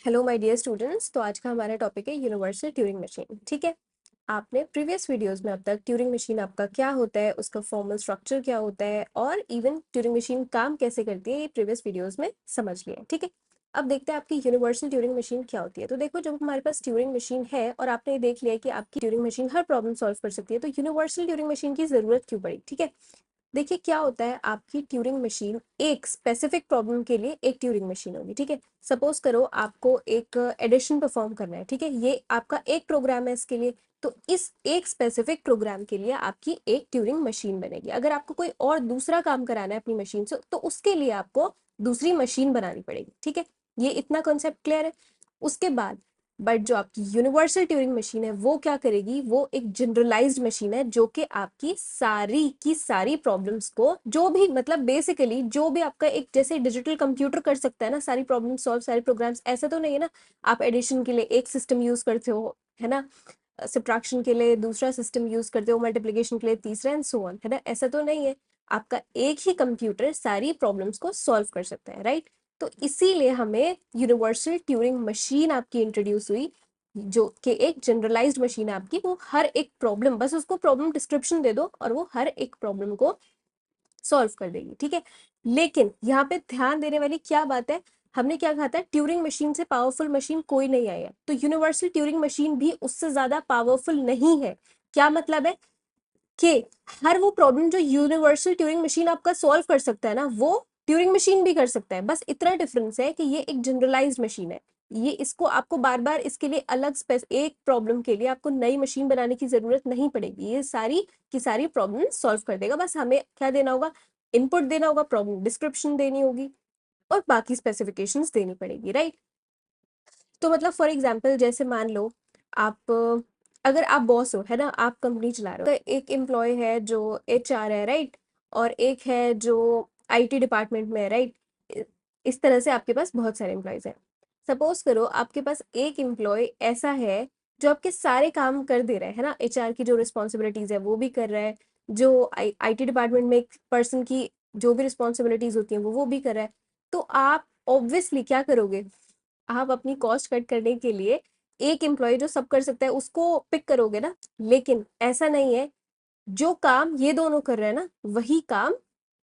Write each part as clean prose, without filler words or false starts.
Hello my dear students. तो आज का हमारा टॉपिक है यूनिवर्सल ट्यूरिंग मशीन। ठीक है, आपने प्रीवियस वीडियोस में अब तक ट्यूरिंग मशीन आपका क्या होता है, उसका फॉर्मल स्ट्रक्चर क्या होता है और इवन ट्यूरिंग मशीन काम कैसे करती है, ये प्रीवियस वीडियोस में समझ लिया। ठीक है, अब देखते हैं आपकी यूनिवर्सल ट्यूरिंग मशीन क्या होती है। तो देखो, जब हमारे पास ट्यूरिंग मशीन है और आपने ये देख लिया कि आपकी ट्यूरिंग मशीन हर प्रॉब्लम सॉल्व कर सकती है, तो यूनिवर्सल ट्यूरिंग मशीन की जरूरत क्यों पड़ी। ठीक है, देखिए क्या होता है, आपकी ट्यूरिंग मशीन एक स्पेसिफिक प्रॉब्लम के लिए एक ट्यूरिंग मशीन होगी। ठीक है, सपोज करो आपको एक एडिशन परफॉर्म करना है। ठीक है, ये आपका एक प्रोग्राम है इसके लिए, तो इस एक स्पेसिफिक प्रोग्राम के लिए आपकी एक ट्यूरिंग मशीन बनेगी। अगर आपको कोई और दूसरा काम कराना है अपनी मशीन से, तो उसके लिए आपको दूसरी मशीन बनानी पड़ेगी। ठीक है, ये इतना कॉन्सेप्ट क्लियर है। उसके बाद बट जो आपकी यूनिवर्सल ट्यूरिंग मशीन है वो क्या करेगी, वो एक जनरलाइज्ड मशीन है जो कि आपकी सारी की सारी प्रॉब्लम्स को, जो भी मतलब बेसिकली जो भी आपका एक जैसे डिजिटल कंप्यूटर कर सकता है ना, सारी प्रॉब्लम सॉल्व, सारे प्रोग्राम्स, ऐसा तो नहीं है ना आप एडिशन के लिए एक सिस्टम यूज करते हो, है ना, सब्ट्रैक्शन के लिए दूसरा सिस्टम यूज करते हो, मल्टीप्लिकेशन के लिए तीसरा एंड सो ऑन, है ना, ऐसा तो नहीं है। आपका एक ही कंप्यूटर सारी प्रॉब्लम्स को सॉल्व कर सकता है, राइट। तो इसीलिए हमें यूनिवर्सल ट्यूरिंग मशीन आपकी इंट्रोड्यूस हुई, जो कि एक जनरलाइज्ड मशीन है आपकी, वो हर एक प्रॉब्लम, बस उसको प्रॉब्लम डिस्क्रिप्शन दे दो और वो हर एक प्रॉब्लम को सॉल्व कर देगी। ठीक है, लेकिन यहाँ पे ध्यान देने वाली क्या बात है, हमने क्या कहा था, ट्यूरिंग मशीन से पावरफुल मशीन कोई नहीं आई है, तो यूनिवर्सल ट्यूरिंग मशीन भी उससे ज्यादा पावरफुल नहीं है। क्या मतलब है कि हर वो प्रॉब्लम जो यूनिवर्सल ट्यूरिंग मशीन आपका सॉल्व कर सकता है ना, वो ट्यूरिंग मशीन भी कर सकता है। बस इतना डिफरेंस है कि ये एक जनरलाइज्ड मशीन है, ये इसको आपको बार बार इसके लिए अलग एक प्रॉब्लम के लिए आपको नई मशीन बनाने की जरूरत नहीं पड़ेगी, ये सारी की सारी प्रॉब्लम सॉल्व कर देगा। बस हमें क्या देना होगा, इनपुट देना होगा, प्रॉब्लम डिस्क्रिप्शन देनी होगी और बाकी स्पेसिफिकेशंस देनी पड़ेगी, राइट। तो मतलब फॉर एग्जाम्पल जैसे मान लो आप, अगर आप बॉस हो, है ना, आप कंपनी चला रहे हो, तो एक एम्प्लॉय है जो एचआर है, राइट, और एक है जो आईटी डिपार्टमेंट में है, राइट। इस तरह से आपके पास बहुत सारे एम्प्लॉयज हैं। सपोज करो आपके पास एक एम्प्लॉय ऐसा है जो आपके सारे काम कर दे रहा है ना, एचआर की जो रिस्पॉन्सिबिलिटीज है वो भी कर रहा है, जो आईटी डिपार्टमेंट में एक पर्सन की जो भी रिस्पॉन्सिबिलिटीज होती हैं वो भी कर रहा है। तो आप ऑब्वियसली क्या करोगे, आप अपनी कॉस्ट कट करने के लिए एक एम्प्लॉय जो सब कर सकता है उसको पिक करोगे ना। लेकिन ऐसा नहीं है, जो काम ये दोनों कर रहे हैं ना, वही काम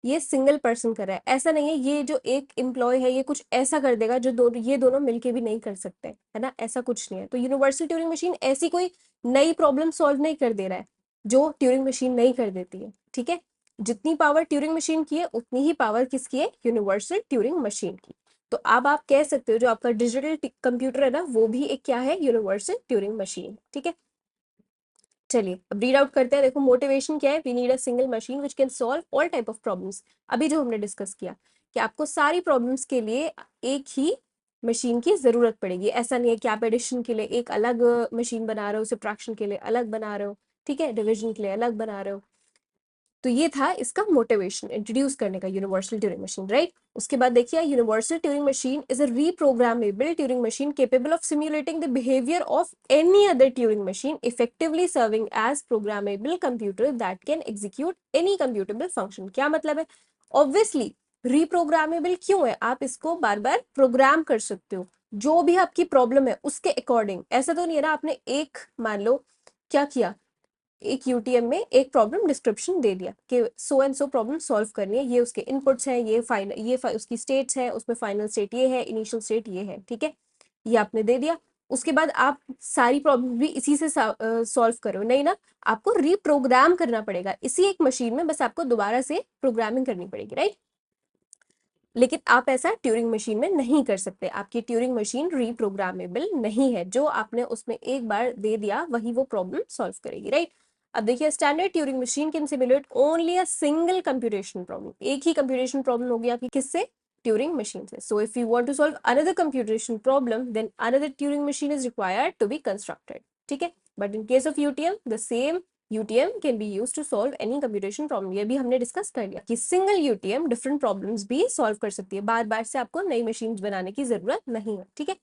ये सिंगल पर्सन कर रहा है। ऐसा नहीं है ये जो एक एम्प्लॉय है ये कुछ ऐसा कर देगा जो ये दोनों मिलके भी नहीं कर सकते, है ना, ऐसा कुछ नहीं है। तो यूनिवर्सल ट्यूरिंग मशीन ऐसी कोई नई प्रॉब्लम सॉल्व नहीं कर दे रहा है जो ट्यूरिंग मशीन नहीं कर देती है। ठीक है, जितनी पावर ट्यूरिंग मशीन की है उतनी ही पावर किसकी है, यूनिवर्सल ट्यूरिंग मशीन की। तो अब आप कह सकते हो जो आपका डिजिटल कंप्यूटर है ना, वो भी एक क्या है, यूनिवर्सल ट्यूरिंग मशीन। ठीक है, चलिए अब रीड आउट करते हैं। देखो मोटिवेशन क्या है, we need a single machine which can solve all type of problems. अभी जो हमने डिस्कस किया कि आपको सारी प्रॉब्लम्स के लिए एक ही मशीन की जरूरत पड़ेगी। ऐसा नहीं है कि आप एडिशन के लिए एक अलग मशीन बना रहे हो, सब्ट्रैक्शन के लिए अलग बना रहे हो, ठीक है, डिवीजन के लिए अलग बना रहे हो। तो ये था इसका मोटिवेशन इंट्रोड्यूस करने का, यूनिवर्सल ट्यूरिंग मशीन, राइट। उसके बाद देखिए, universal Turing machine is a reprogrammable Turing machine capable of simulating the behaviour of any other Turing machine, effectively serving as programmable computer that can execute any computable function. क्या मतलब है, obviously reprogrammable क्यों है, आप इसको बार बार programme कर सकते हो जो भी आपकी प्रॉब्लम है उसके अकॉर्डिंग। ऐसा तो नहीं है ना, आपने एक मान लो क्या किया, एक यूटीएम में एक प्रॉब्लम डिस्क्रिप्शन दे दिया कि so and so problem solve करनी है, ये उसके इनपुट्स हैं, ये फाइनल, उसकी स्टेट्स हैं, उसमें फाइनल स्टेट ये है, इनिशियल स्टेट ये है। ठीक है, ये आपने दे दिया। उसके बाद आप सारी प्रॉब्लम भी इसी से सॉल्व करो, नहीं ना, आपको रीप्रोग्राम करना पड़ेगा इसी एक मशीन में, बस आपको दोबारा से प्रोग्रामिंग करनी पड़ेगी, राइट। लेकिन आप ऐसा ट्यूरिंग मशीन में नहीं कर सकते, आपकी ट्यूरिंग मशीन रीप्रोग्रामेबल नहीं है, जो आपने उसमें एक बार दे दिया वही वो प्रॉब्लम सॉल्व करेगी, राइट। अब देखिए, standard Turing machine can simulate only a single computation problem, एक ही कंप्यूटेशन प्रॉब्लम होगी आपकी किससे, ट्यूरिंग मशीन से। So if you want to solve another computation problem then another Turing machine is required to be constructed. ठीक है, but in case of UTM the same UTM can be used to solve any computation problem। ये भी हमने discuss कर लिया कि single UTM different problems भी solve कर सकती है, बार बार से आपको नई मशीन बनाने की जरूरत नहीं है। ठीक है,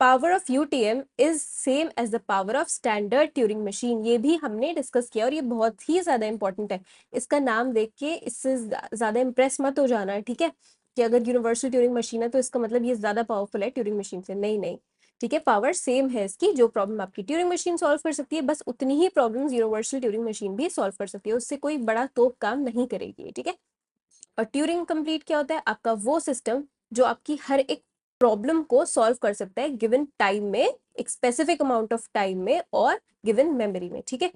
power of UTM is same as the power of standard Turing machine, ये भी हमने डिस्कस किया और ये बहुत ही ज्यादा इंपॉर्टेंट है। इसका नाम देख के इससे ज्यादा इंप्रेस मत हो जाना है, ठीक है। कि अगर यूनिवर्सल ट्यूरिंग मशीन है तो इसका मतलब ये ज्यादा पावरफुल है ट्यूरिंग मशीन से, नहीं नहीं, ठीक है, पावर सेम है इसकी। जो प्रॉब्लम आपकी ट्यूरिंग मशीन सॉल्व कर सकती है बस उतनी ही प्रॉब्लम्स यूनिवर्सल ट्यूरिंग मशीन भी सॉल्व कर सकती है, उससे कोई बड़ा तोप काम नहीं करेगी, ठीक है। और ट्यूरिंग कंप्लीट क्या होता है, आपका वो सिस्टम जो आपकी हर एक प्रॉब्लम को सॉल्व कर सकता है गिवन टाइम में, एक स्पेसिफिक अमाउंट ऑफ टाइम में और गिवन मेमोरी में, ठीक है।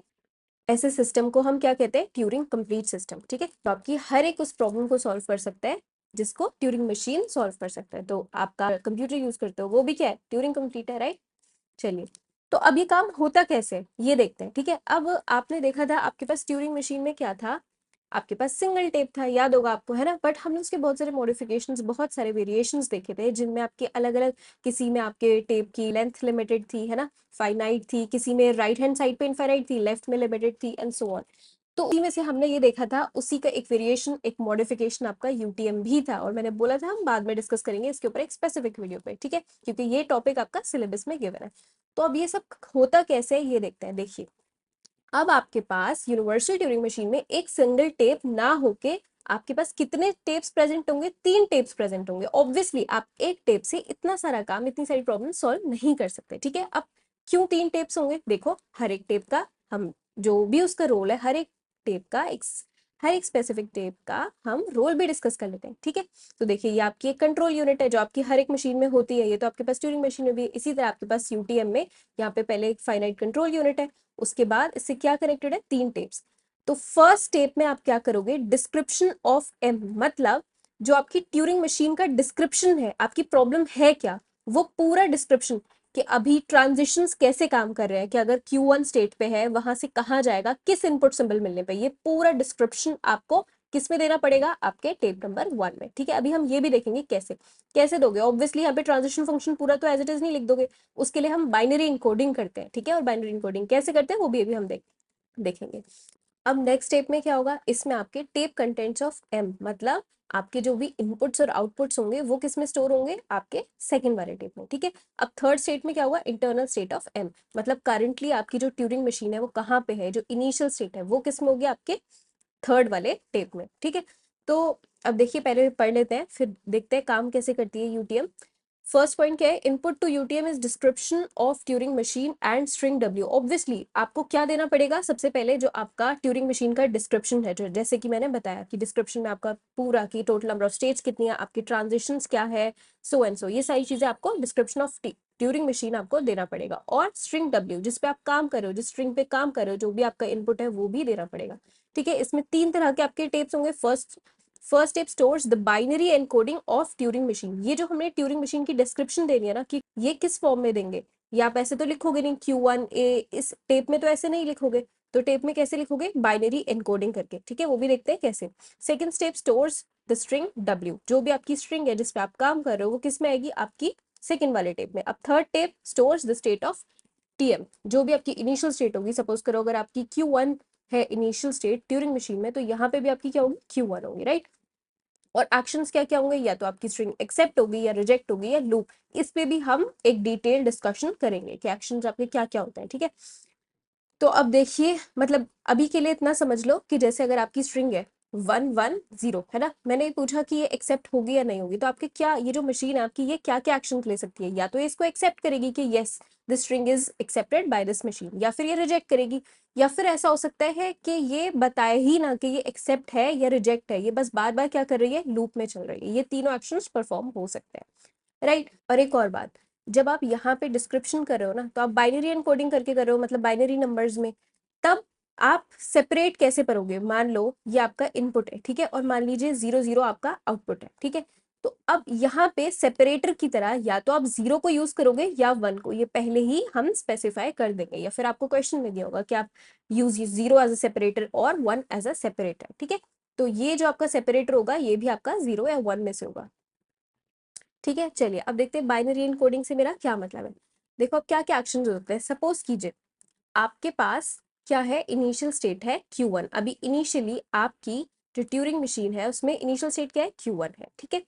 ऐसे सिस्टम को हम क्या कहते हैं, ट्यूरिंग कंप्लीट सिस्टम, ठीक है। तो आपकी हर एक उस प्रॉब्लम को सॉल्व कर सकता है जिसको ट्यूरिंग मशीन सॉल्व कर सकता है। तो आपका कंप्यूटर यूज करते हो वो भी क्या है, ट्यूरिंग कंप्लीट है, राइट। चलिए, तो अब ये काम होता कैसे है ये देखते हैं, ठीक है। अब आपने देखा था आपके पास ट्यूरिंग मशीन में क्या था, आपके पास सिंगल टेप था, याद होगा आपको, है ना। बट हमने उसके बहुत सारे मॉडिफिकेशंस, बहुत सारे वेरिएशंस देखे थे जिनमें आपके अलग अलग, किसी में आपके टेप की लेंथ लिमिटेड थी, है ना, फाइनाइट थी, किसी में राइट हैंड साइड पे इनफाइनाइट थी, लेफ्ट में लिमिटेड थी एंड सो ऑन। तो उसी में से हमने ये देखा था, उसी का एक वेरिएशन, एक मॉडिफिकेशन आपका यूटीएम भी था, और मैंने बोला था हम बाद में डिस्कस करेंगे इसके ऊपर एक स्पेसिफिक वीडियो पे, ठीक है, क्योंकि ये टॉपिक आपका सिलेबस में गिवन है। तो अब ये सब होता कैसे है ये देखते हैं। देखिए, अब आपके पास यूनिवर्सल ट्यूरिंग मशीन में एक सिंगल टेप ना होके आपके पास कितने टेप्स प्रेजेंट होंगे, 3 टेप्स प्रेजेंट होंगे। ऑब्वियसली आप एक टेप से इतना सारा काम, इतनी सारी प्रॉब्लम सॉल्व नहीं कर सकते, ठीक है। अब क्यों 3 टेप्स होंगे, देखो हर एक टेप का हम, जो भी उसका रोल है, हर एक टेप का एक, हर एक स्पेसिफिक टेप का हम रोल भी डिस्कस कर लेते हैं, ठीक है। तो देखिए, ये आपकी एक कंट्रोल यूनिट है जो आपकी हर एक मशीन में होती है, ये तो आपके पास ट्यूरिंग मशीन में भी है। इसी तरह आपके पास यूटीएम में यहाँ पे पहले एक फाइनाइट कंट्रोल यूनिट है, उसके बाद इससे क्या कनेक्टेड है, 3 टेप्स। तो फर्स्ट स्टेप में आप क्या करोगे, डिस्क्रिप्शन ऑफ एम, मतलब जो आपकी ट्यूरिंग मशीन का डिस्क्रिप्शन है, आपकी प्रॉब्लम है क्या, वो पूरा डिस्क्रिप्शन, कि अभी ट्रांजिशंस कैसे काम कर रहे हैं, कि अगर Q1 स्टेट पे है वहां से कहाँ जाएगा, किस इनपुट सिंबल मिलने पे, ये पूरा डिस्क्रिप्शन आपको किस में देना पड़ेगा, आपके टेप नंबर 1 में, ठीक है। अभी हम ये भी देखेंगे कैसे कैसे दोगे। ऑब्वियसली यहाँ पे ट्रांजिशन फंक्शन पूरा तो एज इट इज नहीं लिख दोगे, उसके लिए हम बाइनरी इनकोडिंग करते हैं, ठीक है। और बाइनरी इनकोडिंग कैसे करते हैं वो भी अभी हम देखेंगे। अब नेक्स्ट स्टेप में क्या होगा, इसमें आपके टेप कंटेंट्स ऑफ एम, मतलब आपके जो भी इनपुट्स और आउटपुट्स होंगे वो किस में स्टोर होंगे, आपके सेकंड वाले टेप में, ठीक है। अब थर्ड स्टेट में क्या होगा, इंटरनल स्टेट ऑफ एम, मतलब करंटली आपकी जो ट्यूरिंग मशीन है वो कहाँ पे है, जो इनिशियल स्टेट है वो किस में होगी, आपके थर्ड वाले टेप में, ठीक है। तो अब देखिए, पहले पढ़ लेते हैं फिर देखते हैं काम कैसे करती है यूटीएम। फर्स्ट पॉइंट क्या है, input to UTM is description of Turing machine and string W. Obviously आपको क्या देना पड़ेगा, सबसे पहले जो आपका ट्यूरिंग मशीन का डिस्क्रिप्शन है, जो जैसे कि मैंने बताया कि डिस्क्रिप्शन में आपका पूरा की टोटल नंबर ऑफ स्टेट्स कितनी है, आपकी ट्रांजिशंस क्या है, सो एंड सो, ये सारी चीजें आपको डिस्क्रिप्शन ऑफ ट्यूरिंग मशीन आपको देना पड़ेगा। और स्ट्रिंग डब्ल्यू, जिस पे आप काम कर रहे हो, जिस स्ट्रिंग पे काम कर रहे हो, जो भी आपका इनपुट है वो भी देना पड़ेगा, ठीक है। इसमें 3 तरह के आपके टेप्स होंगे। First tape stores the binary encoding of Turing machine. ये जो हमने ट्यूरिंग मशीन की डिस्क्रिप्शन देनी है ना, कि ये किस फॉर्म में देंगे, ये आप ऐसे तो लिखोगे नहीं Q1A, इस टेप में तो ऐसे नहीं लिखोगे, तो टेप में कैसे लिखोगे, बाइनरी एनकोडिंग करके, ठीक है, वो भी देखते हैं कैसे। Second step stores the string W, जो भी आपकी स्ट्रिंग है जिस पे आप काम कर रहे हो वो किस में आएगी, आपकी सेकंड वाले टेप में। अब third tape stores the state of TM, जो भी आपकी इनिशियल स्टेट होगी, सपोज करो अगर आपकी Q1 है इनिशियल स्टेट ट्यूरिंग मशीन में, तो यहाँ पे भी आपकी क्या होगी, Q1 होगी, राइट। और एक्शंस क्या क्या होंगे, या तो आपकी स्ट्रिंग एक्सेप्ट होगी या रिजेक्ट होगी या लूप, इस पे भी हम एक डिटेल डिस्कशन करेंगे कि एक्शंस आपके क्या क्या होते हैं, ठीक है। तो अब देखिए, मतलब अभी के लिए इतना समझ लो कि जैसे अगर आपकी स्ट्रिंग है 110, है ना, मैंने पूछा कि ये एक्सेप्ट होगी या नहीं होगी, तो आपके क्या, ये जो मशीन है आपकी, ये क्या क्या एक्शन ले सकती है, या तो इसको एक्सेप्ट करेगी कि yes this string is accepted by this machine, या फिर ये रिजेक्ट करेगी, या फिर ऐसा हो सकता है कि ये बताए ही ना कि ये एक्सेप्ट है या रिजेक्ट है, ये बस बार बार क्या कर रही है, लूप में चल रही है। ये तीनों एक्शंस परफॉर्म हो सकते हैं, राइट। और एक और बात, जब आप यहाँ पे डिस्क्रिप्शन कर रहे हो ना, तो आप बाइनरी एनकोडिंग करके कर रहे हो, मतलब बाइनरी नंबर्स में, तब आप सेपरेट कैसे करोगे, मान लो ये आपका इनपुट है, ठीक है, और मान लीजिए 0 0 आपका आउटपुट है, ठीक है। तो अब यहाँ पे सेपरेटर की तरह या तो आप 0 को यूज करोगे या 1 को, ये पहले ही हम स्पेसिफाई कर देंगे, या फिर आपको क्वेश्चन में दिया होगा कि आप यूज 0 एज अ सेपरेटर और 1 एज अ सेपरेटर, ठीक है। तो ये जो आपका सेपरेटर होगा ये भी आपका 0 या 1 में से होगा, ठीक है। चलिए अब देखते हैं बाइनरी एनकोडिंग से मेरा क्या मतलब है। देखो अब क्या क्या एक्शन होते हैं, सपोज कीजिए आपके पास क्या है, इनिशियल स्टेट है Q1, अभी इनिशियली आपकी जो ट्यूरिंग मशीन है उसमें इनिशियल स्टेट क्या है, Q1 है, ठीक है।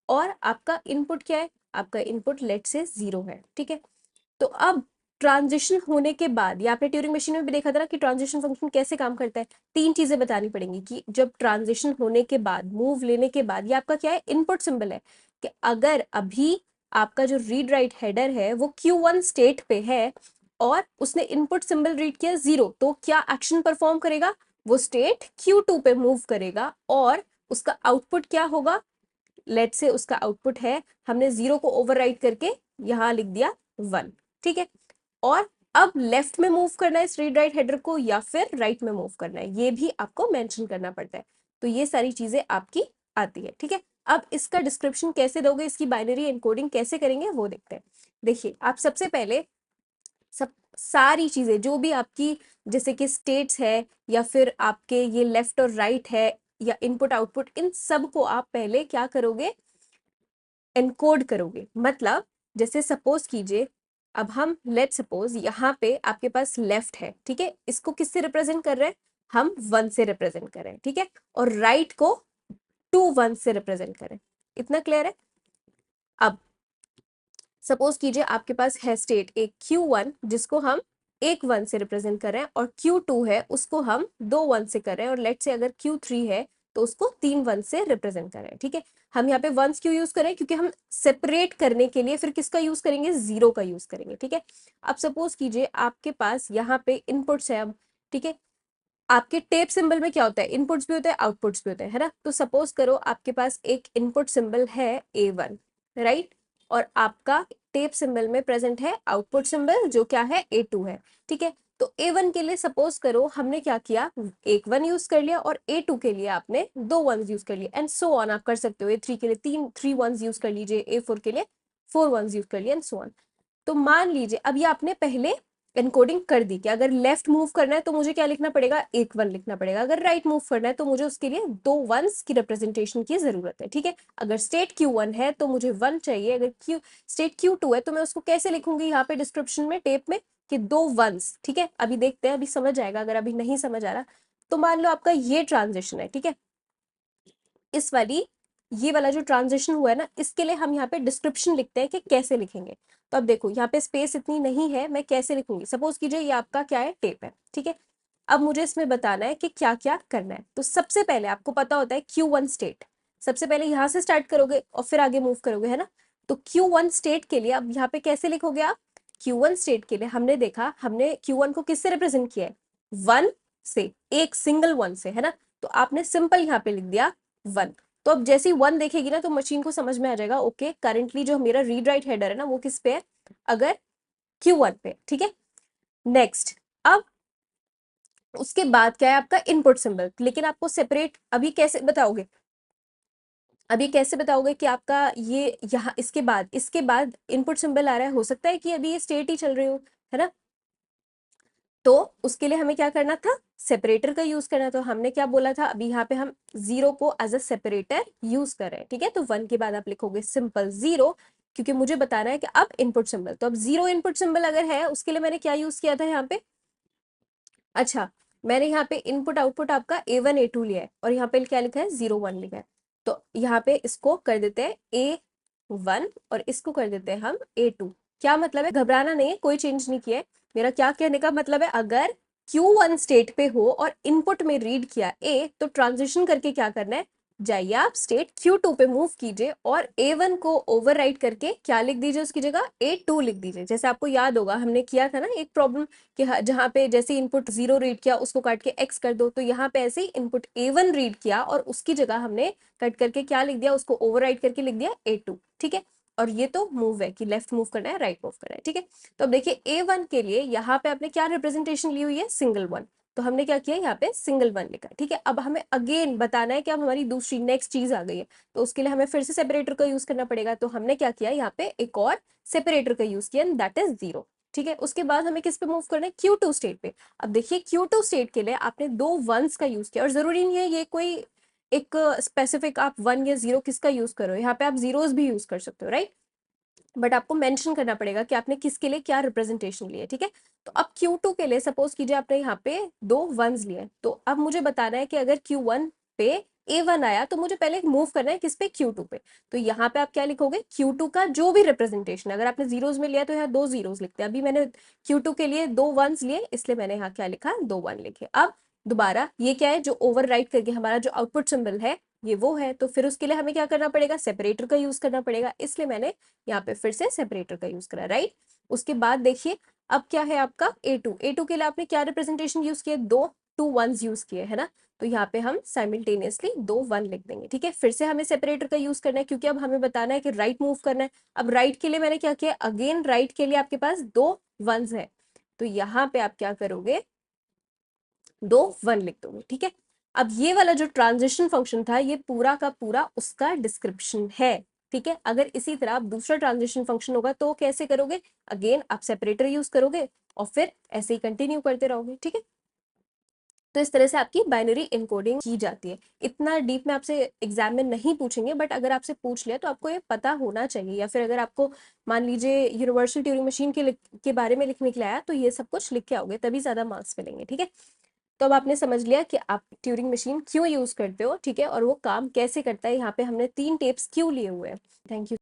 और आपका इनपुट क्या है, आपका इनपुट लेट से 0 है, ठीक है। तो अब ट्रांजिशन होने के बाद, ये आपने ट्यूरिंग मशीन में भी देखा था ना कि ट्रांजिशन फंक्शन कैसे काम करता है। 3 चीजें बतानी पड़ेंगी कि जब ट्रांजिशन होने के बाद, मूव लेने के बाद, ये आपका क्या है, इनपुट सिंबल है कि अगर अभी आपका जो रीड राइट हेडर है वो Q1 स्टेट पे है और उसने इनपुट सिंबल रीड किया 0, तो क्या एक्शन परफॉर्म करेगा, वो स्टेट Q2 पे मूव करेगा और उसका आउटपुट क्या होगा, लेट से उसका आउटपुट है, हमने 0 को ओवरराइट करके यहाँ लिख दिया 1, ठीक है। और अब लेफ्ट में मूव करना है इस रीड राइट हेडर को या फिर राइट में मूव करना है, ये भी आपको मेंशन करना पड़ता है। तो ये सारी चीजें आपकी आती है, ठीक है। अब इसका डिस्क्रिप्शन कैसे दोगे, इसकी बाइनरी एनकोडिंग कैसे करेंगे वो देखते हैं। देखिए, आप सबसे पहले सब सारी चीजें जो भी आपकी, जैसे कि स्टेट्स है या फिर आपके ये लेफ्ट और राइट है या इनपुट आउटपुट, इन सब को आप पहले क्या करोगे, एनकोड करोगे। मतलब जैसे सपोज कीजिए, अब हम लेट सपोज यहाँ पे आपके पास लेफ्ट है, ठीक है, इसको किससे रिप्रेजेंट कर रहे हैं, हम 1 से रिप्रेजेंट कर रहे हैं, ठीक है, और राइट को 2 1 से रिप्रेजेंट करें। इतना क्लियर है। अब सपोज कीजिए आपके पास है स्टेट एक Q1 जिसको हम 1 1 से रिप्रेजेंट कर रहे हैं और Q2 है उसको हम 2 1 से कर रहे हैं, और लेट से अगर Q3 है तो उसको 3 1 से रिप्रेजेंट कर रहे हैं, ठीक है। हम यहाँ पे वंस क्यों यूज करें, क्योंकि हम सेपरेट करने के लिए फिर किसका यूज करेंगे, 0 का यूज करेंगे, ठीक है। अब सपोज कीजिए आपके पास यहाँ पे इनपुट्स है अब, ठीक है। आपके टेप सिंबल में क्या होता है, इनपुट्स भी होते हैं आउटपुट्स भी होते हैं, है ना। तो सपोज करो आपके पास एक इनपुट सिंबल है A1, राइट, और आपका टेप सिंबल में प्रेजेंट है आउटपुट सिंबल जो क्या है A2 है, ठीक है। तो A1 के लिए सपोज करो हमने क्या किया, एक 1 यूज कर लिया, और A2 के लिए आपने 2 1 यूज कर लिए, एंड सो ऑन आप कर सकते हो। A3 के लिए 3 1 यूज कर लीजिए, A4 के लिए 4 1 यूज कर लिए, एंड सो ऑन। तो मान लीजिए अब ये आपने पहले एनकोडिंग कर दी कि अगर लेफ्ट मूव करना है तो मुझे क्या लिखना पड़ेगा, 1 1 लिखना पड़ेगा, अगर राइट मूव करना है तो मुझे उसके लिए 2 1s की रिप्रेजेंटेशन की जरूरत है, ठीक है। अगर स्टेट Q1 है तो मुझे 1 चाहिए, अगर स्टेट Q2 है तो मैं उसको कैसे लिखूंगी, यहाँ पे डिस्क्रिप्शन में टेप में कि 2 1s, ठीक है। अभी देखते हैं, अभी समझ आएगा, अगर अभी नहीं समझ आ रहा तो मान लो आपका ये ट्रांजिशन है, ठीक है। इस वाली, ये वाला जो ट्रांजिशन हुआ है ना, इसके लिए हम यहाँ पे डिस्क्रिप्शन लिखते हैं कि कैसे लिखेंगे। तो अब देखो यहाँ पे स्पेस इतनी नहीं है, मैं कैसे लिखूंगी, सपोज कीजिए ये आपका क्या है, टेप है, ठीक है। अब मुझे इसमें बताना है कि क्या क्या करना है। तो सबसे पहले आपको पता होता है Q1 स्टेट, सबसे पहले यहाँ से स्टार्ट करोगे और फिर आगे मूव करोगे, है ना। तो Q1 स्टेट के लिए अब यहाँ पे कैसे लिखोगे आप, Q1 स्टेट के लिए हमने देखा, हमने Q1 को किससे रिप्रेजेंट किया है, 1 से, एक सिंगल 1 से, है ना। तो आपने सिंपल यहाँ पे लिख दिया 1। तो अब जैसे ही 1 देखेगी ना तो मशीन को समझ में आ जाएगा, ओके करंटली जो मेरा रीड राइट हेडर है ना वो किस पे है, अगर Q1 पे, ठीक है। नेक्स्ट, अब उसके बाद क्या है आपका इनपुट सिंबल, लेकिन आपको सेपरेट अभी कैसे बताओगे, अभी कैसे बताओगे कि आपका ये यहाँ इसके बाद इनपुट सिंबल आ रहा है, हो सकता है कि अभी ये स्टेट ही चल रही हो, है ना। तो उसके लिए हमें क्या करना था, सेपरेटर का यूज करना। तो हमने क्या बोला था, अभी यहाँ पे हम 0 को एज अ सेपरेटर यूज कर रहे हैं, ठीक है। तो 1 के बाद आप लिखोगे सिंपल 0, क्योंकि मुझे बताना है कि अब इनपुट सिंबल, तो अब 0 इनपुट सिंबल अगर है उसके लिए मैंने क्या यूज किया था यहाँ पे, अच्छा, मैंने यहाँ पे इनपुट आउटपुट आपका A1 A2 लिया है और यहाँ पे क्या लिखा है, 0 1 लिखा है। तो यहाँ पे इसको कर देते हैं A1 और इसको कर देते हैं हम A2। क्या मतलब है, घबराना नहीं है, कोई चेंज नहीं किया है। मेरा क्या कहने का मतलब है, अगर Q1 स्टेट पे हो और इनपुट में रीड किया A, तो ट्रांजिशन करके क्या करना है, जाइए आप स्टेट Q2 पे मूव कीजिए और A1 को ओवरराइट करके क्या लिख दीजिए, उसकी जगह A2 लिख दीजिए। जैसे आपको याद होगा हमने किया था ना एक प्रॉब्लम कि जहाँ पे जैसे इनपुट 0 रीड किया उसको काट के x कर दो, तो यहाँ पे ऐसे ही इनपुट A1 रीड किया और उसकी जगह हमने कट करके क्या लिख दिया, उसको ओवरराइट करके लिख दिया A2, ठीक है। और ये तो मूव है कि लेफ्ट मूव करना है राइट मूव करना है, ठीक है। तो अब देखिए A1 के लिए यहाँ पे आपने क्या रिप्रेजेंटेशन ली हुई है, सिंगल 1, तो हमने क्या किया यहाँ पे सिंगल 1 लिखा, ठीक है। अब हमें अगेन बताना है कि अब हमारी दूसरी नेक्स्ट चीज आ गई है, तो उसके लिए हमें फिर से सेपरेटर का यूज करना पड़ेगा। तो हमने क्या किया, यहाँ पे एक और सेपरेटर का यूज किया, दैट इज 0, ठीक है। उसके बाद हमें किस पे मूव करना है, Q2 स्टेट पे। अब देखिए Q2 स्टेट के लिए आपने 2 1s का यूज किया, और जरूरी नहीं है ये कोई एक स्पेसिफिक आप 1 या 0 किसका यूज करो, यहाँ पे आप जीरोस भी यूज कर सकते हो, राइट। बट आपको मेंशन करना पड़ेगा कि आपने किसके लिए क्या रिप्रेजेंटेशन ली है, ठीक है। तो अब Q2 के लिए सपोज कीजिए आपने यहाँ पे 2 1s लिए, तो अब मुझे बताना है कि अगर Q1 पे A1 आया तो मुझे पहले मूव करना है किस पे, Q2 पे। तो यहाँ पे आप क्या लिखोगे, Q2 का जो भी रिप्रेजेंटेशन, अगर आपने जीरोस में लिया तो यहाँ 2 जीरोस लिखते हैं। अभी मैंने Q2 के लिए 2 वंस लिए, इसलिए मैंने यहाँ क्या लिखा, 2 1 लिखे। अब दोबारा ये क्या है, जो ओवरराइट करके हमारा जो आउटपुट सिंबल है ये वो है, तो फिर उसके लिए हमें क्या करना पड़ेगा, सेपरेटर का यूज करना पड़ेगा, इसलिए मैंने यहाँ पे फिर से सेपरेटर का यूज करा, राइट। उसके बाद देखिए अब क्या है आपका A2 के लिए आपने क्या रिप्रेजेंटेशन यूज किया, 2 2 1s यूज किए है ना, तो यहाँ पे हम साइमल्टेनियसली 2 1 लिख देंगे, ठीक है। फिर से हमें सेपरेटर का यूज करना है, क्योंकि अब हमें बताना है कि राइट मूव करना है। अब राइट के लिए मैंने क्या किया, अगेन राइट के लिए आपके पास 2 1s है, तो यहाँ पे आप क्या करोगे, 2 1 लिख दोगे, ठीक है। अब ये वाला जो ट्रांजिशन फंक्शन था ये पूरा का पूरा उसका डिस्क्रिप्शन है, ठीक है। अगर इसी तरह आप दूसरा ट्रांजिशन फंक्शन होगा तो कैसे करोगे, अगेन आप सेपरेटर यूज करोगे और फिर ऐसे ही कंटिन्यू करते रहोगे, ठीक है। तो इस तरह से आपकी बाइनरी इनकोडिंग की जाती है। इतना डीप में आपसे एग्जाम में नहीं पूछेंगे, बट अगर आपसे पूछ लिया तो आपको ये पता होना चाहिए, या फिर अगर आपको मान लीजिए यूनिवर्सल ट्यूरिंग मशीन के बारे में लिखने के लिए आया तो ये सब कुछ लिख के आओगे, तभी ज्यादा मार्क्स मिलेंगे, ठीक है। तो अब आपने समझ लिया कि आप ट्यूरिंग मशीन क्यों यूज करते हो, ठीक है, और वो काम कैसे करता है। यहाँ पे हमने 3 टिप्स क्यों लिए हुए हैं। Thank you.